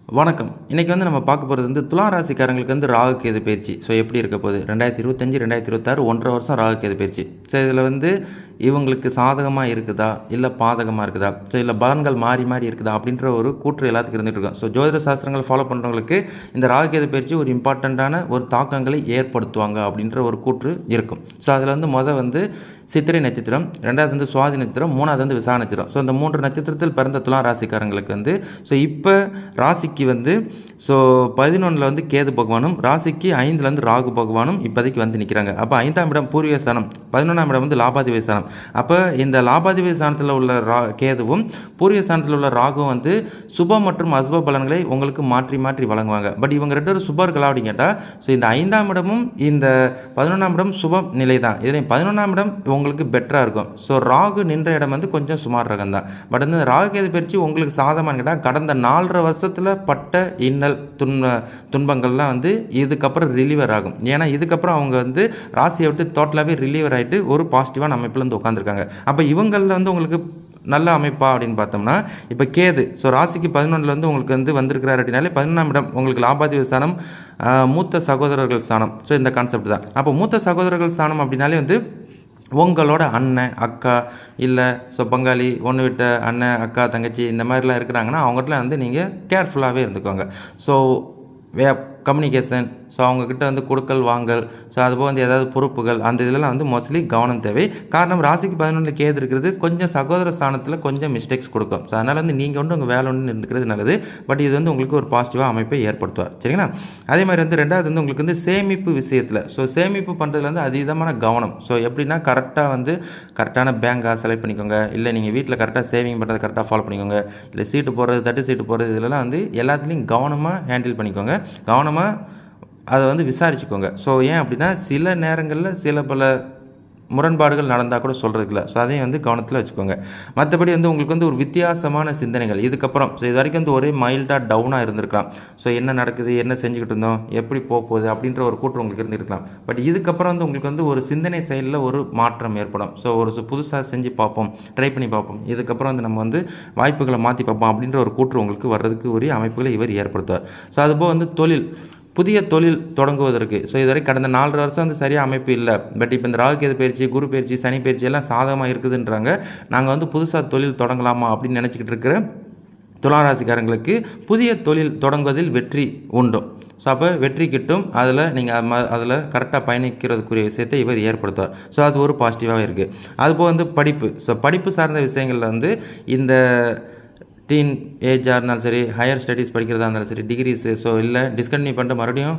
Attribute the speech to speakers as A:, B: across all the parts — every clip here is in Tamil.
A: வணக்கம். இன்னைக்கு வந்து நம்ம பார்க்க போறது வந்து துலா ராசிக்காரங்களுக்கு வந்து ராகு கேது பயிற்சி. ஸோ எப்படி இருக்க போகுது? 2025, 2026 1½ வருஷம் ராகு கேது பயிற்சி. ஸோ இதில வந்து இவங்களுக்கு சாதகமா இருக்குதா? இல்ல பாதகமா இருக்குதா? ஸோ இல்ல பலன்கள் மாறி மாறி இருக்குதா? அப்படின்ற ஒரு கூற்று எல்லாத்துக்கும் இருந்துட்டு இருக்கும். ஸோ ஜோதிட சாஸ்திரங்கள் ஃபாலோ பண்ணுறவங்களுக்கு இந்த ராகு கேது பயிற்சி ஒரு இம்பார்ட்டண்ட்டான ஒரு தாக்கங்களை ஏற்படுத்துவாங்க அப்படின்ற ஒரு கூற்று இருக்கும். ஸோ அதில் வந்து வந்து சித்திரை நட்சத்திரம், 2வது வந்து சுவாதி நட்சத்திரம், 3வது வந்து விசாக நட்சத்திரம். ஸோ இந்த 3 நட்சத்திரத்தில் பிறந்த துலா ராசிக்காரங்களுக்கு வந்து ஸோ இப்போ ராசிக்கு வந்து ஸோ 11ல் வந்து கேது பகவானும், ராசிக்கு 5ல் வந்து ராகு பகவானும் இப்போதைக்கு வந்து நிற்கிறாங்க. அப்போ 5ஆம் இடம் பூர்வீக ஸ்தானம், 11ஆம் இடம் வந்து லாபாதிபதி ஸ்தானம். அப்போ இந்த லாபாதிபதி ஸ்தானத்தில் உள்ள கேதுவும் பூர்வீக ஸ்தானத்தில் உள்ள ராகுவும் வந்து சுப மற்றும் அசுப பலன்களை உங்களுக்கு மாற்றி மாற்றி வழங்குவாங்க. பட் இவங்க 2 பேரும் சுபர்களா அப்படின்னு கேட்டால் ஸோ இந்த 5ஆம் இடமும் இந்த 11ஆம் இடம் சுப நிலை தான். இதில் 11ஆம் இடம் உங்களுக்கு பெட்டராக இருக்கும். ஸோ ராகு நின்ற இடம் வந்து கொஞ்சம் சுமார் ரகம் தான். பட் வந்து ராகு கேது பயிற்சி உங்களுக்கு சாதகமானு கேட்டால் கடந்த 4½ வருஷத்தில் பட்ட இன்னல் துன்பங்கள்லாம் வந்து இதுக்கப்புறம் ரிலீவர் ஆகும். ஏன்னா இதுக்கப்புறம் அவங்க வந்து ராசியை விட்டு டோட்டலாகவே ரிலீவர் ஆகிட்டு ஒரு பாசிட்டிவான அமைப்பில் வந்து உட்காந்துருக்காங்க. அப்போ இவங்களில் வந்து உங்களுக்கு நல்ல அமைப்பா அப்படின்னு பார்த்தோம்னா இப்போ கேது ஸோ ராசிக்கு 11ல் வந்து உங்களுக்கு வந்து வந்திருக்கிறார் அப்படின்னாலே 11ஆம் இடம் உங்களுக்கு லாபாதிபதி ஸ்தானம், மூத்த சகோதரர்கள் ஸ்தானம். ஸோ இந்த கான்செப்ட் தான். அப்போ மூத்த சகோதரர்கள் ஸ்தானம் அப்படின்னாலே வந்து உங்களோட அண்ணன் அக்கா இல்லை ஸோ பங்காளி ஒன்று விட்ட அண்ணன் அக்கா தங்கச்சி இந்த மாதிரிலாம் இருக்கிறாங்கன்னா அவங்ககிட்ட வந்து நீங்கள் கேர்ஃபுல்லாகவே இருந்துக்கோங்க. ஸோ கம்யூனிகேஷன் ஸோ அவங்கக்கிட்ட வந்து கொடுக்கல் வாங்கல் ஸோ அதுபோல் வந்து ஏதாவது பொறுப்புகள் அந்த இதெல்லாம் வந்து மோஸ்ட்லி கவனம் தேவை. காரணம் ராசிக்கு 11ல் கேது இருக்கிறது கொஞ்சம் சகோதர ஸ்தானத்தில் கொஞ்சம் மிஸ்டேக்ஸ் கொடுக்கும். ஸோ அதனால் வந்து நீங்கள் வந்து உங்கள் வேலை ஒன்று இருந்துக்கிறது நல்லது. பட் இது வந்து உங்களுக்கு ஒரு பாசிட்டிவாக அமைப்பை ஏற்படுத்துவார். சரிங்களா? அதே மாதிரி வந்து 2வது வந்து உங்களுக்கு வந்து சேமிப்பு விஷயத்தில் ஸோ சேமிப்பு பண்ணுறதுல வந்து அதீதமான கவனம். ஸோ எப்படின்னா கரெக்டான பேங்காக செலக்ட் பண்ணிக்கோங்க. இல்லை நீங்கள் வீட்டில் கரெக்டாக சேவிங் பண்ணுறது கரெக்டாக ஃபாலோ பண்ணிக்கோங்க. இல்லை சீட்டு போடுறது தட்டு சீட்டு போடுறது இதெல்லாம் வந்து எல்லாத்துலேயும் கவனமாக ஹேண்டில் பண்ணிக்கோங்க. கவனமாக அதை வந்து விசாரிச்சுக்கோங்க. ஸோ ஏன் அப்படின்னா சில நேரங்களில் சில பல முரண்பாடுகள் நடந்தால் கூட சொல்கிறதுக்குல. ஸோ அதையும் வந்து கவனத்தில் வச்சுக்கோங்க. மற்றபடி வந்து உங்களுக்கு வந்து ஒரு வித்தியாசமான சிந்தனைகள் இதுக்கப்புறம் ஸோ இது வரைக்கும் வந்து ஒரே மைல்டாக டவுனாக இருந்திருக்கலாம். ஸோ என்ன நடக்குது, என்ன செஞ்சுக்கிட்டு இருந்தோம், எப்படி போகுது அப்படின்ற ஒரு கூற்று உங்களுக்கு இருந்திருக்கலாம். பட் இதுக்கப்புறம் வந்து உங்களுக்கு வந்து ஒரு சிந்தனை செயலில் ஒரு மாற்றம் ஏற்படும். ஸோ ஒரு புதுசாக செஞ்சு பார்ப்போம், ட்ரை பண்ணி பார்ப்போம், இதுக்கப்புறம் வந்து நம்ம வந்து வாய்ப்புகளை மாற்றி பார்ப்போம் அப்படின்ற ஒரு கூற்று உங்களுக்கு வர்றதுக்கு உரிய அமைப்புகளை இவர் ஏற்படுத்துவார். ஸோ அதுபோல் வந்து புதிய தொழில் தொடங்குவதற்கு ஸோ இதுவரை கடந்த 4½ வருஷம் வந்து சரியாக அமைப்பு இல்லை. பட் இப்போ இந்த ராகு கேது பயிற்சி, குரு பயிற்சி, சனி பயிற்சி எல்லாம் சாதகமாக இருக்குதுன்றாங்க. நாங்கள் வந்து புதுசாக தொழில் தொடங்கலாமா அப்படின்னு நினச்சிக்கிட்டு இருக்கிற துளாராசிக்காரங்களுக்கு புதிய தொழில் தொடங்குவதில் வெற்றி உண்டும். ஸோ அப்போ வெற்றி கிட்டும். அதில் கரெக்டாக பயணிக்கிறதுக்குரிய விஷயத்தை இவர் ஏற்படுத்துவார். ஸோ அது ஒரு பாசிட்டிவாக இருக்குது. அதுபோல் வந்து படிப்பு ஸோ படிப்பு சார்ந்த விஷயங்களில் வந்து இந்த டீன் ஏஜாக இருந்தாலும் சரி, ஹையர் ஸ்டடீஸ் படிக்கிறதா இருந்தாலும் சரி, டிகிரிஸு ஸோ இல்லை டிஸ்கன்டினியூ பண்ணிட்டு மறுபடியும்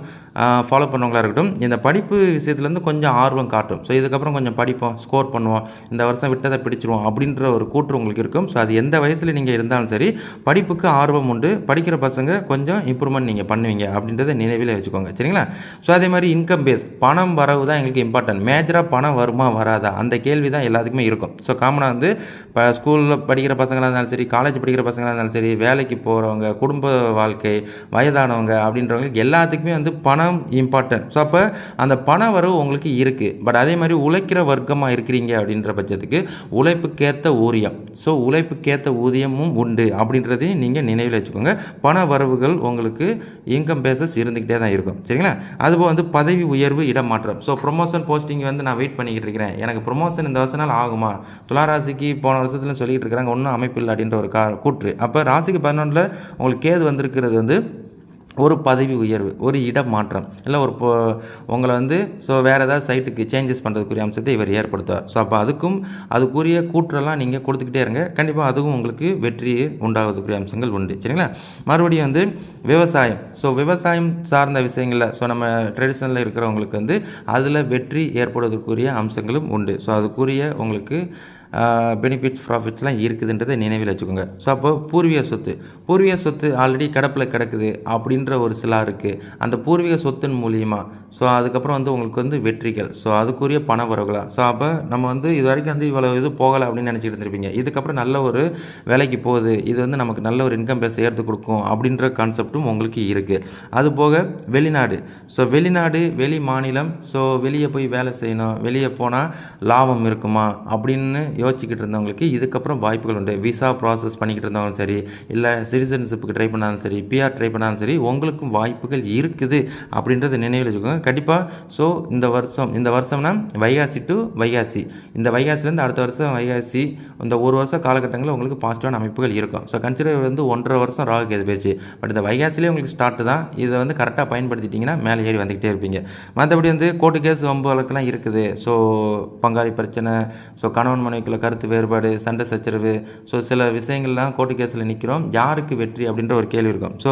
A: ஃபாலோ பண்ணவங்களாக இருக்கட்டும், இந்த படிப்பு விஷயத்துலேருந்து கொஞ்சம் ஆர்வம் காட்டும். ஸோ இதுக்கப்புறம் கொஞ்சம் படிப்போம், ஸ்கோர் பண்ணுவோம், இந்த வருஷம் விட்டதை பிடிச்சிருவோம் அப்படின்ற ஒரு கூற்று உங்களுக்கு இருக்கும். ஸோ அது எந்த வயசில் நீங்கள் இருந்தாலும் சரி படிப்புக்கு ஆர்வம் உண்டு. படிக்கிற பசங்க கொஞ்சம் இம்ப்ரூவ்மெண்ட் நீங்கள் பண்ணுவீங்க அப்படின்றத நினைவில் வச்சுக்கோங்க. சரிங்களா? ஸோ அதே மாதிரி இன்கம் பேஸ் பணம் வரவு தான் எங்களுக்கு இம்பார்ட்டன்ட். மேஜராக பணம் வருமா வராதா அந்த கேள்வி தான் எல்லாத்துக்குமே இருக்கும். ஸோ காமனாக வந்து இப்போ ஸ்கூலில் படிக்கிற பசங்களாக இருந்தாலும் சரி, காலேஜ் படிக்கிற பசங்களாக இருந்தாலும் சரி, வேலைக்கு போகிறவங்க, குடும்ப வாழ்க்கை, வயதானவங்க அப்படின்றவங்களுக்கு எல்லாத்துக்குமே வந்து பணம் இம்பார்ட்டன்ட். ஸோ அப்போ அந்த பண வரவு உங்களுக்கு இருக்குது. பட் அதே மாதிரி உழைக்கிற வர்க்கமாக இருக்கிறீங்க அப்படின்ற பட்சத்துக்கு உழைப்புக்கேற்ற ஊதியம் ஸோ உழைப்புக்கேற்ற ஊதியமும் உண்டு அப்படின்றதையும் நீங்கள் நினைவில் வச்சுக்கோங்க. பண வரவுகள் உங்களுக்கு இன்கம் பேசஸ் இருந்துக்கிட்டே தான் இருக்கும். சரிங்களா? அதுபோல் வந்து பதவி உயர்வு, இடமாற்றம் ஸோ ப்ரொமோஷன் போஸ்டிங் வந்து நான் வெயிட் பண்ணிக்கிட்டு இருக்கிறேன், எனக்கு ப்ரொமோஷன் இந்த வருஷ நாள் ஆகுமா, துளாராசிக்கு போன வருஷத்துல சொல்லிகிட்டு இருக்கிறாங்க, ஒன்றும் அமைப்பு இல்லை அப்படின்ற ஒரு கூற்று. அப்போ ராசிக்கு 11ல் உங்களுக்கு கேது வந்திருக்கிறது வந்து ஒரு பதவி உயர்வு, ஒரு இடமாற்றம், இல்லை உங்களை வந்து ஸோ வேறு ஏதாவது சைட்டுக்கு சேஞ்சஸ் பண்ணுறதுக்குரிய அம்சத்தை இவர் ஏற்படுத்துவார். ஸோ அப்போ அதுக்குரிய கூற்றெல்லாம் நீங்கள் கொடுத்துக்கிட்டே இருங்க. கண்டிப்பாக அதுவும் உங்களுக்கு வெற்றியை உண்டாவதுக்குரிய அம்சங்கள் உண்டு. சரிங்களா? மறுபடியும் வந்து விவசாயம் ஸோ விவசாயம் சார்ந்த விஷயங்களில் ஸோ நம்ம ட்ரெடிஷ்னலில் இருக்கிறவங்களுக்கு வந்து அதில் வெற்றி ஏற்படுவதற்குரிய அம்சங்களும் உண்டு. ஸோ அதுக்குரிய உங்களுக்கு பெனிஃபிட்ஸ் ப்ராஃபிட்ஸ்லாம் இருக்குதுன்றதை நினைவில் வச்சுக்கோங்க. ஸோ அப்போ பூர்வீக சொத்து ஆல்ரெடி கிடப்பில் கிடக்குது அப்படின்ற ஒரு சிலருக்கு அந்த பூர்வீக சொத்தின் மூலியமாக ஸோ அதுக்கப்புறம் வந்து உங்களுக்கு வந்து வெற்றிகள் ஸோ அதுக்குரிய பண வரவுகளா. ஸோ அப்போ நம்ம வந்து இது வரைக்கும் வந்து இவ்வளோ இது போகலை அப்படின்னு நினச்சிட்டு இருந்திருப்பீங்க. இதுக்கப்புறம் நல்ல ஒரு வேலைக்கு போகுது, இது வந்து நமக்கு நல்ல ஒரு இன்கம் பேஸ் ஏற்று கொடுக்கும் அப்படின்ற கான்செப்டும் உங்களுக்கு இருக்குது. அதுபோக வெளிநாடு வெளி மாநிலம் ஸோ வெளியே போய் வேலை செய்யணும், வெளியே போனால் லாபம் இருக்குமா அப்படின்னு யோசிச்சுக்கிட்டு இருந்தவங்களுக்கு இதுக்கப்புறம் வாய்ப்புகள் உண்டு. விசா ப்ராசஸ் பண்ணிக்கிட்டு இருந்தவங்களும் சரி, இல்லை சிட்டிசன்ஷிப்புக்கு ட்ரை பண்ணாலும் சரி, பிஆர் ட்ரை பண்ணாலும் சரி, உங்களுக்கும் வாய்ப்புகள் இருக்குது அப்படின்றத நினைவில் வச்சுக்கோங்க கண்டிப்பாக. ஸோ இந்த வருஷம்னா வைகாசி டு வைகாசி, இந்த வைகாசிலேருந்து அடுத்த வருஷம் வைகாசி, இந்த ஒரு வருஷம் காலகட்டங்களில் உங்களுக்கு பாசிட்டிவான அமைப்புகள் இருக்கும். ஸோ கன்சிடர் 1.5 வருஷம் ராகு கேது பயிற்சி. பட் இந்த வைகாசிலே உங்களுக்கு ஸ்டார்ட் தான். இதை கரெக்டாக பயன்படுத்திட்டிங்கன்னா மேலே ஏறி வந்துக்கிட்டே இருப்பீங்க. மற்றபடி கோர்ட்டு கேஸ் வம்பு வழக்கெல்லாம் இருக்குது. ஸோ பங்காளி பிரச்சனை, ஸோ கணவன் மனைவிக்குள்ள கருத்து வேறுபாடு, சண்டை சச்சரவு, ஸோ சில விஷயங்கள்லாம் கோர்ட்டு கேஸில் நிற்கிறோம். யாருக்கு வெற்றி அப்படின்ற ஒரு கேள்வி இருக்கும். ஸோ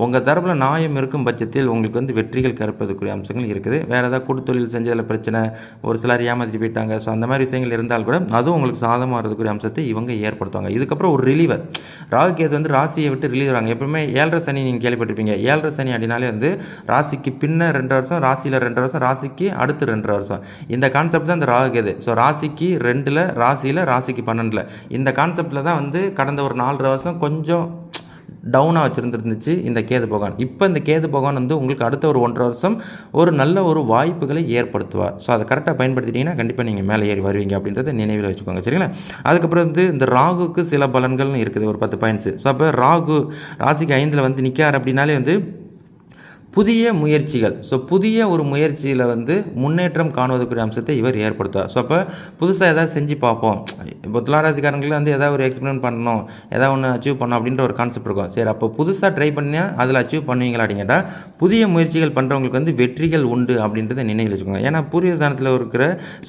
A: உங்கள் தரப்பில் நியாயம் இருக்கும் பட்சத்தில் உங்களுக்கு வெற்றிகள் கற்பதற்குரிய அம்சங்கள் இருக்குது. வேறு ஏதாவது கூட்டு தொழில் செஞ்சதில் பிரச்சனை, ஒரு சிலர் ஏமாற்றி போயிட்டாங்க, ஸோ அந்த மாதிரி விஷயங்கள் இருந்தால் கூட அதுவும் உங்களுக்கு சாதமாக வரதுக்குரிய அம்சத்தை இவங்க ஏற்படுத்துவாங்க. இதுக்கப்புறம் ஒரு ரிலீவர், ராகு கேது ராசியை விட்டு ரிலீவ் ஆகிறாங்க. எப்பவுமே 7.5 சனி நீங்கள் கேள்விப்பட்டிருப்பீங்க. 7.5 சனி அப்படின்னாலே ராசிக்கு பின்ன 2 வருஷம், ராசியில் 2 வருஷம், ராசிக்கு அடுத்து 2 வருஷம். இந்த கான்செப்ட் தான் இந்த ராகு கேது. ஸோ ராசிக்கு 2ல், ராசியில், ராசிக்கு 12ல், இந்த கான்செப்டில் தான் கடந்த ஒரு 4.5 வருஷம் கொஞ்சம் டவுனாக வச்சுருந்துருந்துச்சு இந்த கேது பகவான். இப்போ இந்த கேது பகவான் உங்களுக்கு அடுத்த ஒரு 1.5 வருஷம் ஒரு நல்ல ஒரு வாய்ப்புகளை ஏற்படுத்துவார். ஸோ அதை கரெக்டாக பயன்படுத்திட்டீங்கன்னா கண்டிப்பாக நீங்கள் மேலே ஏறி வருவீங்க அப்படின்றத நினைவில் வச்சுக்கோங்க. சரிங்களா? அதுக்கப்புறம் இந்த ராகுக்கு சில பலன்கள்னு இருக்குது, ஒரு 10 பாயிண்ட்ஸு. ஸோ அப்போ ராகு ராசிக்கு 5ல் நிற்கார் அப்படின்னாலே புதிய முயற்சிகள், ஸோ புதிய ஒரு முயற்சியில் முன்னேற்றம் காணுவதற்குரிய அம்சத்தை இவர் ஏற்படுத்துவார். ஸோ அப்போ புதுசாக எதாவது செஞ்சு பார்ப்போம். இப்போ துளாராசிக்காரங்களுக்கு ஏதாவது ஒரு எக்ஸ்பெரிமெண்ட் பண்ணணும், ஏதாவது ஒன்று அச்சீவ் பண்ணணும் அப்படின்ற ஒரு கான்செப்ட் இருக்கும். சரி, அப்போ புதுசாக ட்ரை பண்ணால் அதில் அச்சீவ் பண்ணுவீங்களா அப்படின்னு கேட்டால், புதிய முயற்சிகள் பண்ணுறவங்களுக்கு வெற்றிகள் உண்டு அப்படின்றத நினைவில் வச்சுக்கோங்க. ஏன்னா பூர்வ ஸ்தானத்தில் இருக்கிற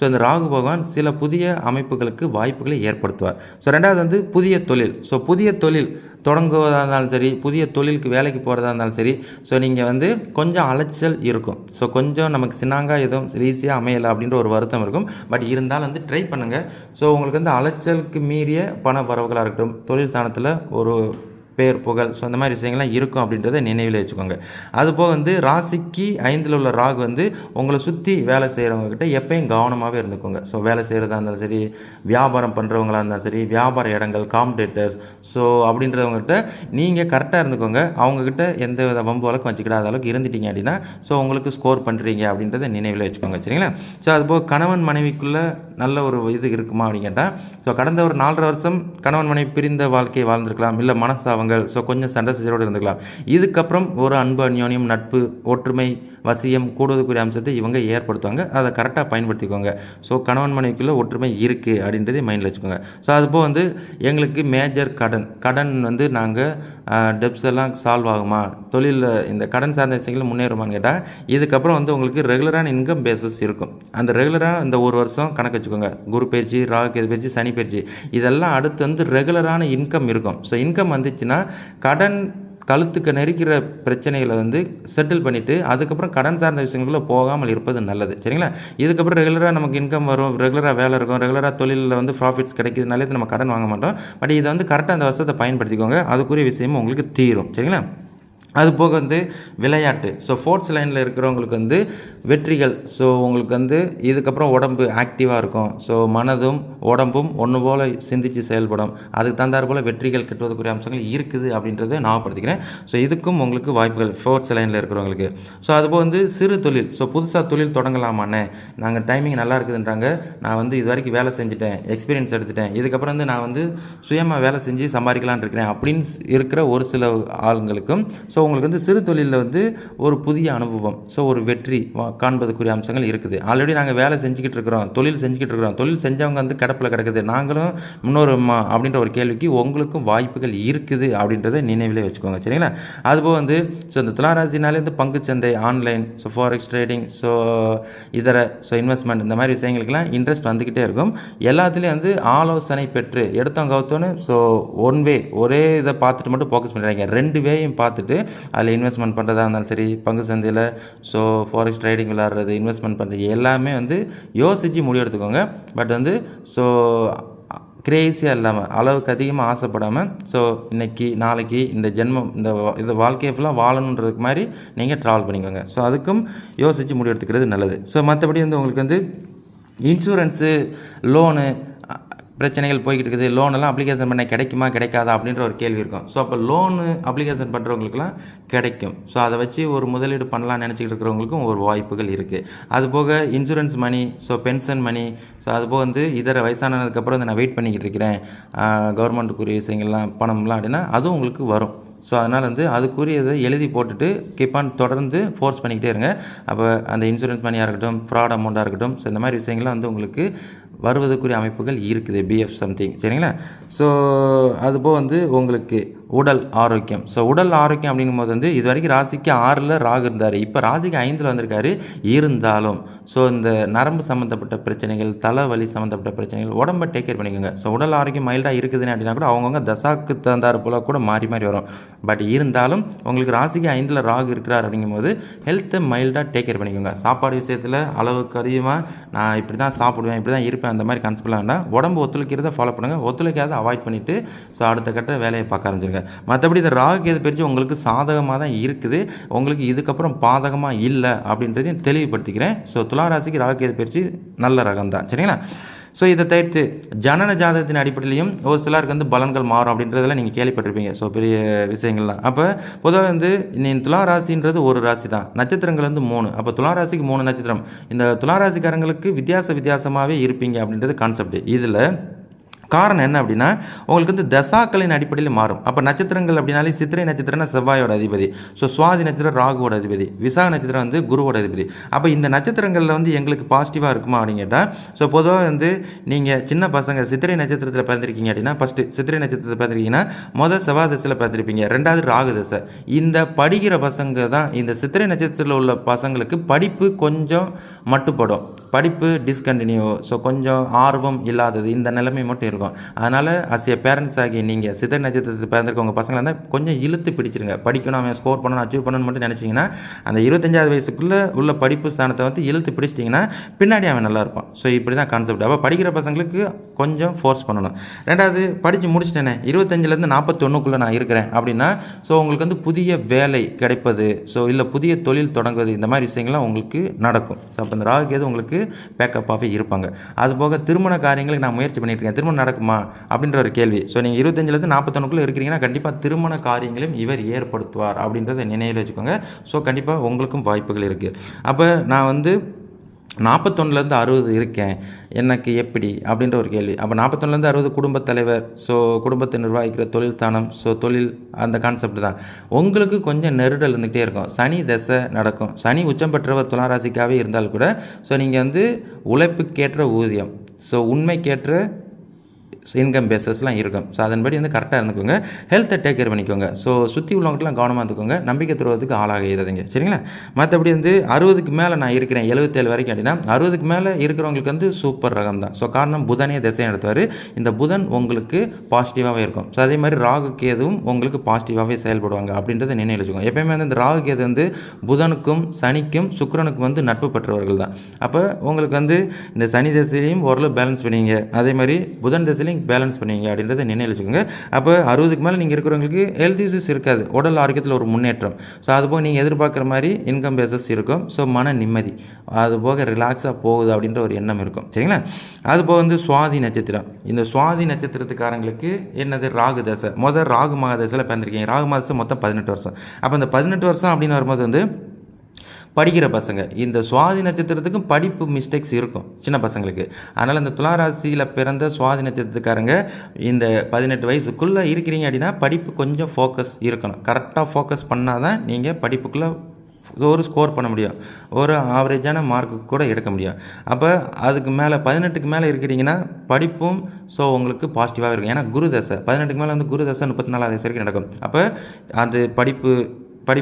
A: இந்த ராகு பகவான் சில புதிய அமைப்புகளுக்கு வாய்ப்புகளை ஏற்படுத்துவார். ஸோ ரெண்டாவது புதிய தொழில். ஸோ புதிய தொழில் தொடங்குவதாக இருந்தாலும் சரி, புதிய தொழிலுக்கு வேலைக்கு போகிறதா இருந்தாலும் சரி, ஸோ நீங்கள் கொஞ்சம் அலைச்சல் இருக்கும். ஸோ கொஞ்சம் நமக்கு சின்னாங்க எதுவும் ஈஸியாக அமையலை அப்படின்ற ஒரு வருத்தம் இருக்கும். பட் இருந்தாலும் ட்ரை பண்ணுங்கள். ஸோ உங்களுக்கு அலைச்சலுக்கு மீறிய பண வரவுகளாக இருக்கட்டும், தொழில் ஸ்தானத்தில் ஒரு பேர் புகழ், ஸோ அந்த மாதிரி விஷயங்கள்லாம் இருக்கும் அப்படின்றத நினைவில் வச்சுக்கோங்க. அதுபோக ராசிக்கு 5ல் உள்ள ராகு உங்களை சுற்றி வேலை செய்கிறவங்கக்கிட்ட எப்பயும் கவனமாகவே இருந்துக்கோங்க. ஸோ வேலை செய்கிறதா இருந்தாலும் சரி, வியாபாரம் பண்ணுறவங்களா இருந்தாலும் சரி, வியாபார இடங்கள், காம்படேட்டர்ஸ், ஸோ அப்படின்றவங்ககிட்ட நீங்கள் கரெக்டாக இருந்துக்கோங்க. அவங்கக்கிட்ட எந்த வித வம்பு வழக்கம் வச்சுக்கிடாத அளவுக்கு இருந்துட்டீங்க அப்படின்னா ஸோ உங்களுக்கு ஸ்கோர் பண்ணுறீங்க அப்படின்றத நினைவில் வச்சுக்கோங்க. சரிங்களா? ஸோ அதுபோக கணவன் மனைவிக்குள்ளே நல்ல ஒரு இது இருக்குமா அப்படின்னு கேட்டால், ஸோ கடந்த ஒரு 4.5 வருஷம் கணவன் மனைவி பிரிந்த வாழ்க்கையை வாழ்ந்திருக்கலாம், இல்லை மனஸ்தாபங்கள், ஸோ கொஞ்சம் சண்டை சச்சரவோடு இருந்துக்கலாம். இதுக்கப்புறம் ஒரு அன்பு, அந்யோன்யம், நட்பு, ஒற்றுமை, வசியம் கூடுவதற்குரிய அம்சத்தை இவங்க ஏற்படுத்துவாங்க. அதை கரெக்டாக பயன்படுத்திக்கோங்க. ஸோ கணவன் மனைவிக்குள்ளே ஒற்றுமை இருக்குது அப்படின்றதே மைண்டில் வச்சுக்கோங்க. ஸோ அதுபோக எங்களுக்கு மேஜர் கடன் நாங்கள் டெப்ஸ் எல்லாம் சால்வ் ஆகுமா, தொழிலில் இந்த கடன் சார்ந்த விஷயங்கள் முன்னேறுமான்னு கேட்டால், இதுக்கப்புறம் உங்களுக்கு ரெகுலரான இன்கம் பேசஸ் இருக்கும். அந்த ரெகுலராக இந்த ஒரு வருஷம் கணக்கு வச்சுக்கோங்க. குரு பயிற்சி, ராகு கேது பயிற்சி, சனி பயிற்சி, இதெல்லாம் அடுத்து ரெகுலரான இன்கம் இருக்கும். ஸோ இன்கம் வந்துச்சுன்னா கடன் கழுத்துக்கு நெருக்கிற பிரச்சனைகளை செட்டில் பண்ணிவிட்டு அதுக்கப்புறம் கடன் சார்ந்த விஷயங்களுக்குள்ளே போகாமல் இருப்பது நல்லது. சரிங்களா? இதுக்கப்புறம் ரெகுலராக நமக்கு இன்கம் வரும், ரெகுலராக வேலை இருக்கும், ரெகுலராக தொழிலில் ப்ராஃபிட்ஸ் கிடைக்கிறதுனாலே நம்ம கடன் வாங்க மாட்டோம். பட் இதை கரெக்டாக அந்த வருஷத்தை பயன்படுத்திக்கோங்க. அதுக்குரிய விஷயமும் உங்களுக்கு தீரும். சரிங்களா? அது போக விளையாட்டு, ஸோ ஸ்போர்ட்ஸ் லைனில் இருக்கிறவங்களுக்கு வெற்றிகள். ஸோ உங்களுக்கு இதுக்கப்புறம் உடம்பு ஆக்டிவாக இருக்கும். ஸோ மனதும் உடம்பும் ஒன்று போல் சிந்தித்து செயல்படும். அதுக்கு தந்தார் போல் வெற்றிகள் கிட்டுவதற்குரிய அம்சங்கள் இருக்குது அப்படின்றத ஞாபகப்படுத்திக்கிறேன். ஸோ இதுக்கும் உங்களுக்கு வாய்ப்புகள் ஸ்போர்ட்ஸ் லைனில் இருக்கிறவங்களுக்கு. ஸோ அதுபோக சிறு தொழில், ஸோ புதுசாக தொழில் தொடங்கலாமான்னு, நாங்கள் டைமிங் நல்லா இருக்குதுன்றாங்க, நான் இது வரைக்கும் வேலை செஞ்சுட்டேன், எக்ஸ்பீரியன்ஸ் எடுத்துட்டேன், இதுக்கப்புறம் நான் சுயமாக வேலை செஞ்சு சம்பாதிக்கலான் இருக்கிறேன் அப்படின்னு இருக்கிற ஒரு சில ஆளுங்களுக்கும் ஸோ உங்களுக்கு சிறு தொழிலில் ஒரு புதிய அனுபவம், ஸோ ஒரு வெற்றி காண்பதற்குரிய அம்சங்கள் இருக்குது. ஆல்ரெடி நாங்கள் வேலை செஞ்சுக்கிட்டு இருக்கிறோம், தொழில் செஞ்சுக்கிட்டு இருக்கிறோம், தொழில் செஞ்சவங்க கிடப்பில் கிடக்குது, நாங்களும் முன்னோருமா அப்படின்ற ஒரு கேள்விக்கு உங்களுக்கும் வாய்ப்புகள் இருக்குது அப்படின்றத நினைவிலே வச்சுக்கோங்க. சரிங்களா? அதுபோக ஸோ இந்த துளாராசினாலே பங்குச்சந்தை, online, so forex trading, so இதர ஸோ இன்வெஸ்ட்மெண்ட், இந்த மாதிரி விஷயங்களுக்கெல்லாம் இன்ட்ரெஸ்ட் வந்துக்கிட்டே இருக்கும். எல்லாத்துலேயும் ஆலோசனை பெற்று எடுத்தவங்க கவுத்தோன்னு ஸோ ஒன் வே ஒரே இதை பார்த்துட்டு மட்டும் ஃபோக்கஸ் பண்ணுறாங்க. 2 வேயும் பார்த்துட்டு அதில் இன்வெஸ்ட்மெண்ட் பண்ணுறதா இருந்தாலும் சரி, பங்கு சந்தையில் ஸோ ஃபாரெக்ஸ் ட்ரேடிங் விளாட்றது, இன்வெஸ்ட்மெண்ட் பண்ணுறது எல்லாமே யோசித்து முடிவெடுத்துக்கோங்க. பட் ஸோ கிரேஸியாக இல்லாமல், அளவுக்கு அதிகமாக ஆசைப்படாமல், ஸோ இன்றைக்கி நாளைக்கு இந்த ஜென்மம் இந்த வாழ்க்கையை ஃபுல்லாக வாழணுன்றதுக்கு மாதிரி நீங்கள் ட்ராவல் பண்ணிக்கோங்க. ஸோ அதுக்கும் யோசித்து முடிவெடுத்துக்கிறது நல்லது. ஸோ மற்றபடி உங்களுக்கு இன்சூரன்ஸு, லோனு, பிரச்சனைகள் போய்கிட்டு இருக்குது. லோனெல்லாம் அப்ளிகேஷன் பண்ண கிடைக்குமா கிடைக்காதா அப்படின்ற ஒரு கேள்வி இருக்கும். ஸோ அப்போ லோனு அப்ளிகேஷன் பண்ணுறவங்களுக்குலாம் கிடைக்கும். ஸோ அதை வச்சு ஒரு முதலீடு பண்ணலாம்னு நினச்சிக்கிட்டு இருக்கிறவங்களுக்கும் ஒரு வாய்ப்புகள் இருக்குது. அதுபோக இன்சூரன்ஸ் மணி, ஸோ பென்ஷன் மணி, ஸோ அதுபோக இதர வயசானதுக்கப்புறம் நான் வெயிட் பண்ணிக்கிட்டு இருக்கிறேன் கவர்மெண்ட்டுக்குரிய விஷயங்கள்லாம் பணம்லாம் அப்படின்னா அதுவும் உங்களுக்கு வரும். ஸோ அதனால் அதுக்குரியதை எழுதி போட்டுட்டு தொடர்ந்து ஃபோர்ஸ் பண்ணிக்கிட்டே இருங்க. அப்போ அந்த இன்சூரன்ஸ் மணியாக இருக்கட்டும், ஃப்ராட் அமௌண்ட்டாக இருக்கட்டும், ஸோ இந்த மாதிரி விஷயங்கள்லாம் உங்களுக்கு வருவதற்குரிய அமைப்புகள் இருக்குது. பிஎஃப் சம்திங் சரிங்களா. ஸோ அதுபோக உங்களுக்கு உடல் ஆரோக்கியம். ஸோ உடல் ஆரோக்கியம் அப்படிங்கும்போது இது வரைக்கும் ராசிக்கு 6ல் ராகு இருந்தார். இப்போ ராசிக்கு 5ல் வந்திருக்காரு. இருந்தாலும் ஸோ இந்த நரம்பு சம்மந்தப்பட்ட பிரச்சனைகள், தலைவலி சம்மந்தப்பட்ட பிரச்சனைகள் உடம்பை டேக் கேர் பண்ணிக்கோங்க. ஸோ உடல் ஆரோக்கியம் மைல்டாக இருக்குதுன்னு அப்படின்னா கூட அவங்கவுங்க தசாக்கு தகுந்தாறு போல் கூட மாறி மாறி வரும். பட் இருந்தாலும் உங்களுக்கு ராசிக்கு 5ல் ராகு இருக்கிறார் அப்படிங்கும்போது ஹெல்த்தை மைல்டாக டேக் கேர் பண்ணிக்கோங்க. சாப்பாடு விஷயத்தில் அளவுக்கு அதிகமாக நான் இப்படி தான் சாப்பிடுவேன், இப்படி தான் இருப்பேன், அந்த மாதிரி கான்செப்ட்லாம் வேண்டாம். உடம்பு ஒத்துழைக்கிறத ஃபாலோ பண்ணுங்கள். ஒத்துழைக்காத அவாய்ட் பண்ணிவிட்டு ஸோ அடுத்த கட்ட வேலையை பார்க்க ஆரம்பிச்சிருங்க. மற்றபடி இந்த ராகு கேது பயிற்சி உங்களுக்கு சாதகமாக தான் இருக்குது. உங்களுக்கு இதுக்கப்புறம் பாதகமாக இல்லை அப்படின்றதையும் தெளிவுபடுத்திக்கிறேன். ஸோ துலா ராசிக்கு ராகு கேது பயிற்சி நல்ல ரகம் தான் சரிங்களா. ஸோ இதை தவிர்த்து ஜனன ஜாதகத்தின் அடிப்படையிலையும் ஒரு சிலருக்கு பலன்கள் மாறும் அப்படின்றதெல்லாம் நீங்கள் கேள்விப்பட்டிருப்பீங்க. ஸோ பெரிய விஷயங்கள்லாம். அப்போ பொதுவாக நீ துலா ராசின்றது ஒரு ராசி தான், நட்சத்திரங்கள் 3. அப்போ துலா ராசிக்கு 3 நட்சத்திரம். இந்த துலா ராசிக்காரங்களுக்கு வித்தியாசமாகவே இருப்பீங்க அப்படின்றது கான்செப்ட். இதில் காரணம் என்ன அப்படின்னா உங்களுக்கு தசாக்களின் அடிப்படையில் மாறும். அப்போ நட்சத்திரங்கள் அப்படின்னாலே சித்திரை நட்சத்திரம்னா செவ்வாயோட அதிபதி, ஸோ சுவாதி நட்சத்திரம் ராகுவோட அதிபதி, விசாக நட்சத்திரம் குருவோட அதிபதி. அப்போ இந்த நட்சத்திரங்களில் எங்களுக்கு பாசிட்டிவாக இருக்குமா அப்படின்னு கேட்டால், ஸோ பொதுவாக நீங்கள் சின்ன பசங்க சித்திரை நட்சத்திரத்தில் பிறந்திருக்கீங்க அப்படின்னா ஃபஸ்ட்டு சித்திரை நட்சத்திரத்தில் பிறந்திருக்கீங்கன்னா செவ்வாய் தசையில் பிறந்திருப்பீங்க, 2வது ராகு தசை. இந்த படிக்கிற பசங்க தான் இந்த சித்திரை நட்சத்திரத்தில் உள்ள பசங்களுக்கு படிப்பு கொஞ்சம் மட்டுப்படும், படிப்பு டிஸ்கண்டினியூ, ஸோ கொஞ்சம் ஆர்வம் இல்லாதது, இந்த நிலைமை மட்டும் இருக்கும். அதனால் பேரண்ட்ஸ் ஆகி நீங்கள் சித்திரை நட்சத்திரத்தில் பிறந்திருக்க உங்கள் பசங்களை கொஞ்சம் இழுத்து பிடிச்சிருங்க. படிக்கணும், அவன் ஸ்கோர் பண்ணணும், அச்சீவ் பண்ணணும்னு மட்டும் நினச்சிங்கன்னா அந்த 25வது வயசுக்குள்ளே உள்ள படிப்பு ஸ்தானத்தை இழுத்து பிடிச்சிட்டிங்கன்னா பின்னாடி அவன் நல்லா இருப்பான். ஸோ இப்படி தான் கான்செப்ட். அப்போ படிக்கிற பசங்களுக்கு கொஞ்சம் ஃபோர்ஸ் பண்ணணும். 2வது படித்து முடிச்சிட்டேனே 25லேருந்து 41க்குள்ளே நான் இருக்கிறேன் அப்படின்னா ஸோ உங்களுக்கு புதிய வேலை கிடைப்பது, ஸோ இல்லை புதிய தொழில் தொடங்குவது, இந்த மாதிரி விஷயங்கள்லாம் உங்களுக்கு நடக்கும். ஸோ அப்போ இந்த ராகு கேது உங்களுக்கு பேக்கப்பாகவே இருப்பாங்க. அதுபோக திருமண காரியங்களுக்கு நான் முயற்சி பண்ணிட்டு இருக்கேன், திருமணம் நடக்குமா அப்படின்ற ஒரு கேள்வி. ஸோ நீங்கள் 25லேருந்து 41க்குள்ளே இருக்கிறீங்கன்னா கண்டிப்பாக திருமண காரியங்களையும் இவர் ஏற்படுத்துவார் அப்படின்றத நினைவில் வச்சுக்கோங்க. ஸோ கண்டிப்பாக உங்களுக்கும் வாய்ப்புகள் இருக்குது. அப்போ நான் 41லேருந்து 60 இருக்கேன், எனக்கு எப்படி அப்படின்ற ஒரு கேள்வி. அப்போ 41லேருந்து 60 குடும்பத் தலைவர், ஸோ குடும்பத்தை நிர்வகிக்கிற தொழில் ஸ்தானம், ஸோ தொழில் அந்த கான்செப்ட் தான். உங்களுக்கு கொஞ்சம் நெருடல் இருந்துகிட்டே இருக்கும். சனி தசை நடக்கும். சனி உச்சம் பெற்றவர் துலா ராசிக்காகவே இருந்தால் கூட ஸோ நீங்கள் உழைப்புக்கேற்ற ஊதியம், ஸோ உண்மைக்கேற்ற இன்கம் பேசஸ்லாம் இருக்கும். ஸோ அதன்படி கரெக்டாக இருந்துக்கோங்க. ஹெல்த்தை டேக் கேர் பண்ணிக்கோங்க. ஸோ சுற்றி உள்ளவங்களாம் கவனமாக இருந்துக்கோங்க. நம்பிக்கை தருவதுக்கு ஆளாகிறதுங்க சரிங்களா. மற்றபடி 60க்கு மேலே நான் இருக்கிறேன் 77 வரைக்கும் அப்படின்னா 60க்கு மேலே இருக்கிறவங்களுக்கு சூப்பர் ரகம் தான். ஸோ காரணம் புதனே திசை நடத்துவார். இந்த புதன் உங்களுக்கு பாசிட்டிவாகவே இருக்கும். ஸோ அதே மாதிரி ராகு கேதுவும் உங்களுக்கு பாசிட்டிவாகவே செயல்படுவாங்க அப்படின்றத நினைவில் வச்சுக்கோங்க. எப்பயுமே இந்த ராகு கேது புதனுக்கும் சனிக்கும் சுக்கிரனுக்கும் நட்பு பெற்றவர்கள் தான். அப்போ உங்களுக்கு இந்த சனி திசையிலையும் ஓரளவு பேலன்ஸ் பண்ணுவீங்க, அதே மாதிரி புதன் திசையிலையும் பேலன்ஸ் பண்ணுவீங்க அப்படின்றத நினைவில் வச்சுக்கோங்க. அப்போ 60க்கு மேலே நீங்கள் இருக்கிறவங்களுக்கு ஹெல்த் இஷ்யூஸ் இருக்காது, உடல் ஆரோக்கியத்தில் ஒரு முன்னேற்றம். ஸோ அதுபோக நீங்கள் எதிர்பார்க்குற மாதிரி இன்கம் பேசஸ் இருக்கும். ஸோ மன நிம்மதி, அதுபோக ரிலாக்ஸாக போகுது அப்படின்ற ஒரு எண்ணம் இருக்கும் சரிங்களா. அதுபோக சுவாதி நட்சத்திரம். இந்த சுவாதி நட்சத்திரத்துக்காரங்களுக்கு என்னது ராகு தசை. ராகு மகா தசையில் பிறந்திருக்கீங்க. ராகு மகா தசை மொத்தம் 18 வருஷம். அப்போ இந்த 18 வருஷம் அப்படின்னு வரும்போது படிக்கிற பசங்க இந்த சுவாதி நட்சத்திரத்துக்கும் படிப்பு மிஸ்டேக்ஸ் இருக்கும் சின்ன பசங்களுக்கு. அதனால் இந்த துலா ராசியில் பிறந்த சுவாதி நட்சத்திரத்துக்காரங்க இந்த 18 வயசுக்குள்ளே இருக்கிறீங்க அப்படின்னா படிப்பு கொஞ்சம் ஃபோக்கஸ் இருக்கணும். கரெக்டாக ஃபோக்கஸ் பண்ணால் தான் நீங்கள் படிப்புக்குள்ளே ஒரு ஸ்கோர் பண்ண முடியும், ஒரு ஆவரேஜான மார்க்கு கூட எடுக்க முடியும். அப்போ அதுக்கு மேலே 18க்கு மேலே இருக்கிறீங்கன்னா படிப்பும் ஸோ உங்களுக்கு பாசிட்டிவாக இருக்கும். ஏன்னா குரு தசை 18க்கு மேலே குரு தசை 34வது வயசு வரைக்கும் நடக்கும். அப்போ அது படிப்பு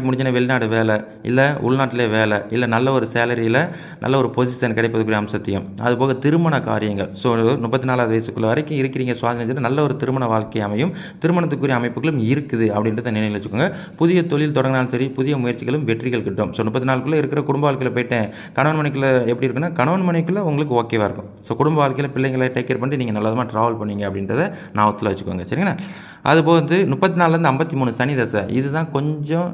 A: முடிஞ்சுன்னா வெளிநாடு வேலை, இல்லை உள்நாட்டிலே வேலை, இல்லை நல்ல ஒரு சேலரியில் நல்ல ஒரு பொசிஷன் கிடைப்பதுக்குரிய அம்சத்தையும், அதுபோக திருமண காரியங்கள். ஸோ 34வது வயசுக்குள்ள வரைக்கும் இருக்கிறீங்க சுவாதீனம், நல்ல ஒரு திருமண வாழ்க்கை அமையும், திருமணத்துக்குரிய அமைப்புகளும் இருக்குது அப்படின்றத நினைவில் வச்சுக்கோங்க. புதிய தொழில் தொடங்கினாலும் சரி, புதிய முயற்சிகளும் வெற்றிகள் கிட்டும். ஸோ 34க்குள்ளே இருக்கிற குடும்ப வாழ்க்கையில் போயிட்டேன், கணவன் மனைக்குள்ளே எப்படி இருக்குன்னா கணவன் மனைக்குள்ளே உங்களுக்கு ஓகேவாக இருக்கும். ஸோ குடும்ப வாழ்க்கையில் பிள்ளைங்களை டேக் கேர் பண்ணி நீங்கள் நல்லதாக ட்ராவல் பண்ணீங்க அப்படின்றத நான் ஒத்துல வச்சுக்கோங்க சரிங்களா. அதுபோக 34லேருந்து 53 சனி தசை, இதுதான் கொஞ்சம்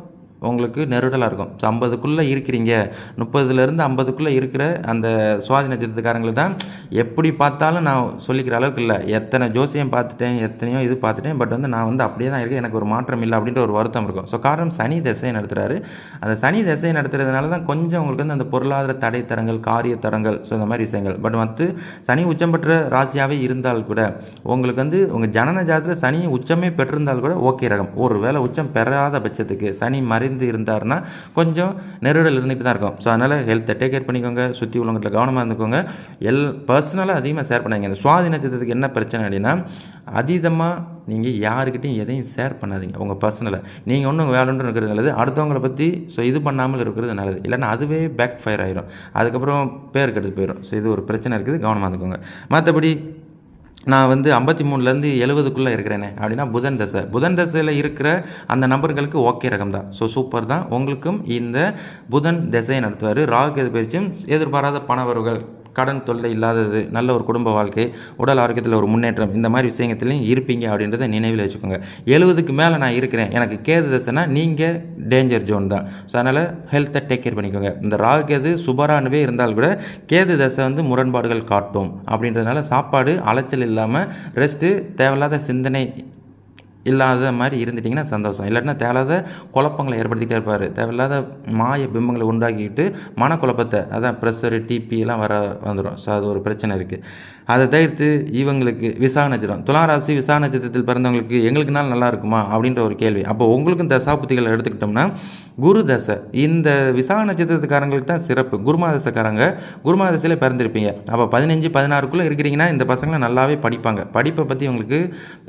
A: உங்களுக்கு நெருடலாக இருக்கும். ஸோ 50க்குள்ளே இருக்கிறீங்க, 30லேருந்து 50க்குள்ளே இருக்கிற அந்த சுவாதி நட்சத்திரக்காரங்களுக்கு தான் எப்படி பார்த்தாலும் நான் சொல்லிக்கிற அளவுக்கு இல்லை. எத்தனை ஜோசியம் பார்த்துட்டேன், எத்தனையோ இது பார்த்துட்டேன், பட் வந்து நான் வந்து அப்படியே தான் இருக்கேன், எனக்கு ஒரு மாற்றம் இல்லை அப்படின்ற ஒரு வருத்தம் இருக்கும். ஸோ காரணம் சனி திசையை நடத்துகிறாரு. அந்த சனி திசையை நடத்துறதுனால தான் கொஞ்சம் உங்களுக்கு வந்து அந்த பொருளாதார தடை தரங்கள், காரிய தரங்கள், ஸோ இந்த மாதிரி விஷயங்கள். பட் வந்து சனி உச்சம் பெற்ற ராசியாகவே இருந்தால் கூட உங்களுக்கு வந்து உங்கள் ஜனன ஜாதகத்தில் சனி உச்சமே பெற்றிருந்தால் கூட ஓகே ரகம். ஒரு வேளை உச்சம் பெறாத பட்சத்துக்கு சனி மறைந்து இருந்தாருன்னா கொஞ்சம் நெருடல் இருந்துகிட்டு தான் இருக்கும். ஸோ அதனால் ஹெல்த்தை டேக் கேர் பண்ணிக்கோங்க, சுற்றி உள்ளவங்கள்ட்ட கவனமாக இருந்துக்கோங்க. பர்சனலாக அதிகமாக ஷேர் பண்ணாதீங்க. இந்த சுவாதி நட்சத்திரத்துக்கு என்ன பிரச்சனை அப்படின்னா, அதீதமாக நீங்கள் யாருக்கிட்டையும் எதையும் ஷேர் பண்ணாதீங்க. உங்கள் பர்சனலை நீங்கள் ஒன்றும் வேலைன்னு இருக்கிறது நல்லது, அடுத்தவங்களை பற்றி ஸோ இது பண்ணாமல் இருக்கிறது நல்லது. இல்லைன்னா அதுவே பேக் ஃபயர் ஆயிரும், அதுக்கப்புறம் பேர் கெடுத்து போயிடும். ஸோ இது ஒரு பிரச்சனை இருக்குது, கவனமாக இருந்துக்கோங்க. மற்றபடி நான் வந்து 53லேருந்து 70க்குள்ளே இருக்கிறேனே அப்படின்னா புதன் தசையில் இருக்கிற அந்த நபர்களுக்கு ஓகே ரகம் தான். ஸோ சூப்பர் தான். உங்களுக்கும் இந்த புதன் திசையை நடத்துவார். ராகு கேது பயிற்சியும் எதிர்பாராத பணவரவுகள், கடன் தொல்லை இல்லாதது, நல்ல ஒரு குடும்ப வாழ்க்கை, உடல் ஆரோக்கியத்தில் ஒரு முன்னேற்றம், இந்த மாதிரி விஷயத்துலையும் இருப்பீங்க அப்படின்றத நினைவில் வச்சுக்கோங்க. 70க்கு மேலே நான் இருக்கிறேன், எனக்கு கேது தசைனா நீங்கள் டேஞ்சர் ஜோன் தான். ஸோ அதனால் ஹெல்த்தை டேக் கேர் பண்ணிக்கோங்க. இந்த ராகு கேது சுபரானவே இருந்தால் கூட கேது தசை வந்து முரண்பாடுகள் காட்டும். அப்படின்றதுனால சாப்பாடு அலைச்சல் இல்லாமல் ரெஸ்ட்டு, தேவையில்லாத சிந்தனை இல்லாத மாதிரி இருந்துட்டிங்கன்னா சந்தோஷம். இல்லாட்டினா தேவையில்லாத குழப்பங்களை ஏற்படுத்திகிட்டே இருப்பார். தேவையில்லாத மாய பிம்பங்களை உண்டாக்கிக்கிட்டு மனக்குழப்பத்தை, அதான் ப்ரெஷரு, டிபி எல்லாம் வந்துடும். ஸோ அது ஒரு பிரச்சனை இருக்குது. அதை தவிர்த்து இவங்களுக்கு விசாக நட்சத்திரம், துளாராசி விசாக நட்சத்திரத்தில் பிறந்தவங்களுக்கு எங்களுக்கு நாள் நல்லா இருக்குமா அப்படின்ற ஒரு கேள்வி. அப்போ உங்களுக்கும் தசாபுத்திகளை எடுத்துக்கிட்டோம்னா குரு தசை, இந்த விசாக நட்சத்திரத்துக்காரங்களுக்கு தான் சிறப்பு. குருமாதசக்காரங்க குருமாதசையில் பிறந்திருப்பீங்க. அப்போ 15, 16க்குள்ளே இருக்கிறீங்கன்னா இந்த பசங்களை நல்லாவே படிப்பாங்க. படிப்பை பற்றி உங்களுக்கு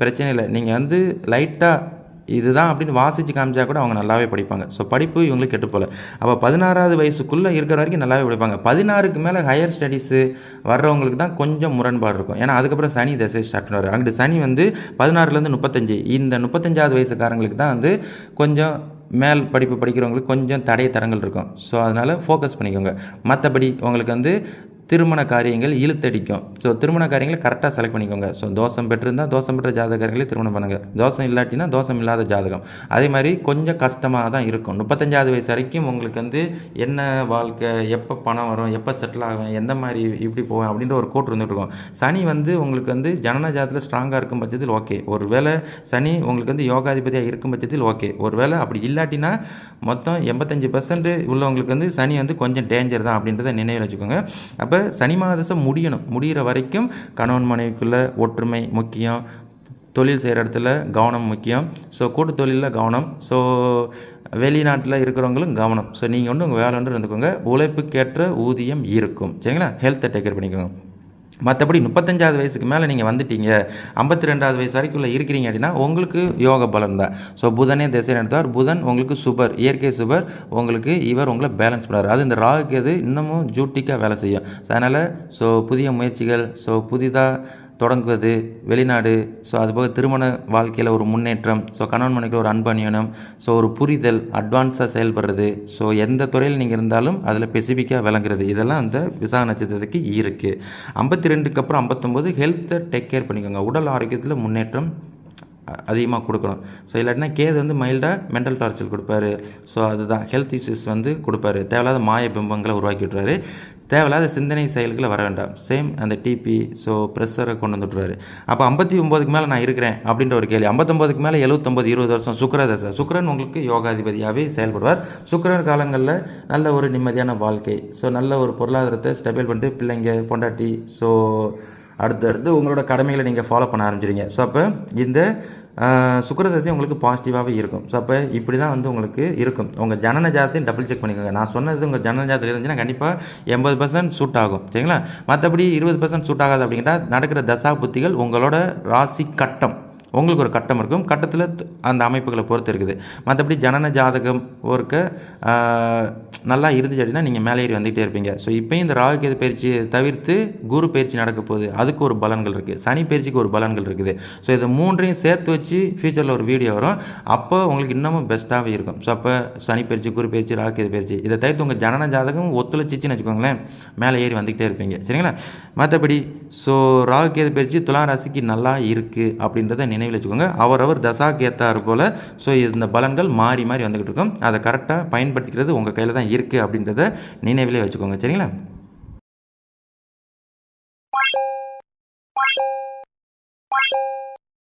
A: பிரச்சனை இல்லை. நீங்கள் வந்து லைட்டாக இதுதான் அப்படின்னு வாசித்து காமிச்சா கூட அவங்க நல்லாவே படிப்பாங்க. ஸோ படிப்பு இவங்களுக்கு கெட்டு போகல. அப்போ 16வது வயசுக்குள்ளே இருக்கிற வரைக்கும் நல்லாவே படிப்பாங்க. 16க்கு மேலே ஹையர் ஸ்டடீஸு வர்றவங்களுக்கு தான் கொஞ்சம் முரண்பாடு இருக்கும். ஏன்னா அதுக்கப்புறம் சனி தசை ஸ்டார்ட் பண்ணுவார். அங்கிட்டு சனி வந்து 16லேருந்து 35, இந்த 35வது வயசுக்காரங்களுக்கு தான் வந்து கொஞ்சம் மேல் படிப்பு படிக்கிறவங்களுக்கு கொஞ்சம் தடை தரங்கள் இருக்கும். ஸோ அதனால் ஃபோக்கஸ் பண்ணிக்கோங்க. மற்றபடி உங்களுக்கு வந்து திருமண காரியங்கள் இழுத்தடிக்கும். ஸோ திருமண காரியங்களை கரெக்டாக செலக்ட் பண்ணிக்கோங்க. ஸோ தோஷம் பெற்றிருந்தால் தோஷம் பெற்ற ஜாதகங்களே திருமணம் பண்ணுங்கள். தோஷம் இல்லாட்டினா தோஷம் இல்லாத ஜாதகம். அதே மாதிரி கொஞ்சம் கஷ்டமாக தான் இருக்கும். 35வது வயசு வரைக்கும் உங்களுக்கு வந்து என்ன வாழ்க்கை, எப்போ பணம் வரும், எப்போ செட்டில் ஆகும், எந்த மாதிரி இப்படி போவேன் அப்படின்ற ஒரு கோட் இருந்துகிட்டு இருக்கும். சனி வந்து உங்களுக்கு வந்து ஜனன ஜாதத்தில் ஸ்ட்ராங்காக இருக்கும் பட்சத்தில் ஓகே. ஒரு வேளை சனி உங்களுக்கு வந்து யோகாதிபதியாக இருக்கும் பட்சத்தில் ஓகே. ஒரு வேளை அப்படி இல்லாட்டினா மொத்தம் 85% உள்ளவங்களுக்கு வந்து சனி வந்து கொஞ்சம் டேஞ்சர் தான் அப்படின்றத நினைவில் வச்சுக்கோங்க. அப்போ சனி மாதம் முடிகிற வரைக்கும் கணவன் மனைவிக்குள்ள ஒற்றுமை முக்கியம், தொழில் செய்கிற இடத்துல கவனம் முக்கியம். ஸோ கூட்டு தொழிலில் கவனம், ஸோ வெளிநாட்டில் இருக்கிறவங்களும் கவனம். ஸோ நீங்கள் வந்து உங்கள் வேலை வந்து இருந்துக்கோங்க. உழைப்புக்கேற்ற ஊதியம் இருக்கும். சரிங்களா? ஹெல்த்தை டேக் கேர் பண்ணிக்கோங்க. மற்றபடி 35வது வயசுக்கு மேலே நீங்கள் வந்துட்டீங்க, 52வது வயசு வரைக்குள்ள இருக்கிறீங்க அப்படின்னா உங்களுக்கு யோக பலன் தான். ஸோ புதனே திசை நடத்துவார். புதன் உங்களுக்கு சுபர், இயற்கை சுபர். உங்களுக்கு இவர் உங்களை பேலன்ஸ் பண்ணுவார். அது இந்த ராகுக்கு எது இன்னமும் ஜூட்டிக்காக வேலை செய்யும். ஸோ அதனால் புதிய முயற்சிகள், புதிதாக தொடங்குவது, வெளிநாடு, அதுபோக திருமண வாழ்க்கையில் ஒரு முன்னேற்றம், கணவன் மனைவிக்கு ஒரு அன்பு அணியணும், ஒரு புரிதல், அட்வான்ஸாக செயல்படுறது, எந்த துறையில் நீங்கள் இருந்தாலும் அதில் ஸ்பெசிஃபிக்காக விளங்குறது, இதெல்லாம் அந்த விசாக நட்சத்திரத்துக்கு இருக்குது. 52க்கு அப்புறம் 59 ஹெல்த்தை டேக் கேர் பண்ணிக்கோங்க. உடல் ஆரோக்கியத்தில் முன்னேற்றம் அதிகமாக கொடுக்கணும். இல்லாட்டினா கேது வந்து மைல்டாக மென்டல் டார்ச்சர் கொடுப்பாரு. அதுதான் ஹெல்த் இஷ்யூஸ் வந்து கொடுப்பாரு. தேவையில்லாத மாய பிம்பங்களை உருவாக்கி விட்டுறாரு. தேவையில்லாத சிந்தனை செயல்களை வர வேண்டாம். சேம் அந்த டிபி ப்ரெஷரை கொண்டு வந்துட்டுருவாரு. அப்போ 59க்கு மேலே நான் இருக்கிறேன் அப்படின்ற ஒரு கேள்வி. 59க்கு மேலே 79, 20 வருஷம் சுக்கிரதசை. சுக்கிரன் உங்களுக்கு யோகாதிபதியாகவே செயல்படுவார். சுக்கிரன் காலங்களில் நல்ல ஒரு நிம்மதியான வாழ்க்கை, நல்ல ஒரு பொருளாதாரத்தை ஸ்டெபிள் பண்ணிட்டு பிள்ளைங்க, பொண்டாட்டி, அடுத்தடுத்து உங்களோட கடமைகளை நீங்கள் ஃபாலோ பண்ண ஆரம்பிச்சிடுங்க. அப்போ இந்த சுக்கிரதசை உங்களுக்கு பாசிட்டிவாகவே இருக்கும். அப்போ இப்படி தான் வந்து உங்களுக்கு இருக்கும். உங்கள் ஜனன ஜாதத்தையும் டபுள் செக் பண்ணிக்கோங்க. நான் சொன்னது உங்கள் ஜனன ஜாதத்தில் இருந்துச்சுன்னா கண்டிப்பாக 80% சூட் ஆகும். சரிங்களா? மற்றபடி 20% சூட் ஆகாது அப்படிங்கிட்டா நடக்கிற தசா புத்திகள் உங்களோட ராசி கட்டம், உங்களுக்கு ஒரு கட்டம் இருக்கும். கட்டத்தில் அந்த அமைப்புகளை பொறுத்து இருக்குது. மற்றபடி ஜனன ஜாதகம் ஒருக்க நல்லா இருந்துச்சு அப்படின்னா நீங்கள் மேலே ஏறி வந்துகிட்டே இருப்பீங்க. இப்போயும் இந்த ராகு கேது பயிற்சியை தவிர்த்து குரு பயிற்சி நடக்க போகுது. அதுக்கு ஒரு பலன்கள் இருக்குது. சனி பயிற்சிக்கு ஒரு பலன்கள் இருக்குது. இதை மூன்றையும் சேர்த்து வச்சு ஃபியூச்சரில் ஒரு வீடியோ வரும். அப்போ உங்களுக்கு இன்னமும் பெஸ்ட்டாகவே இருக்கும். அப்போ சனி பயிற்சி, குரு பயிற்சி, ராகு கேது பயிற்சி இதை தவிர்த்து உங்கள் ஜனன ஜாதகம் ஒத்துழைச்சிச்சின்னு வச்சுக்கோங்களேன், மேலே ஏறி வந்துக்கிட்டே இருப்பீங்க. சரிங்களா? மற்றபடி ராகு கேது பயிற்சி துலா ராசிக்கு நல்லா இருக்குது அப்படின்றத நினைவில் வச்சுக்கோங்க. அவரவர் தசாக்கு ஏற்றாறு போல் ஸோ இந்த பலன்கள் மாறி மாறி வந்துக்கிட்டு இருக்கும். அதை கரெக்டாக பயன்படுத்திக்கிறது உங்கள் கையில் தான் இருக்குது அப்படின்றத நினைவிலே வச்சுக்கோங்க. சரிங்களா?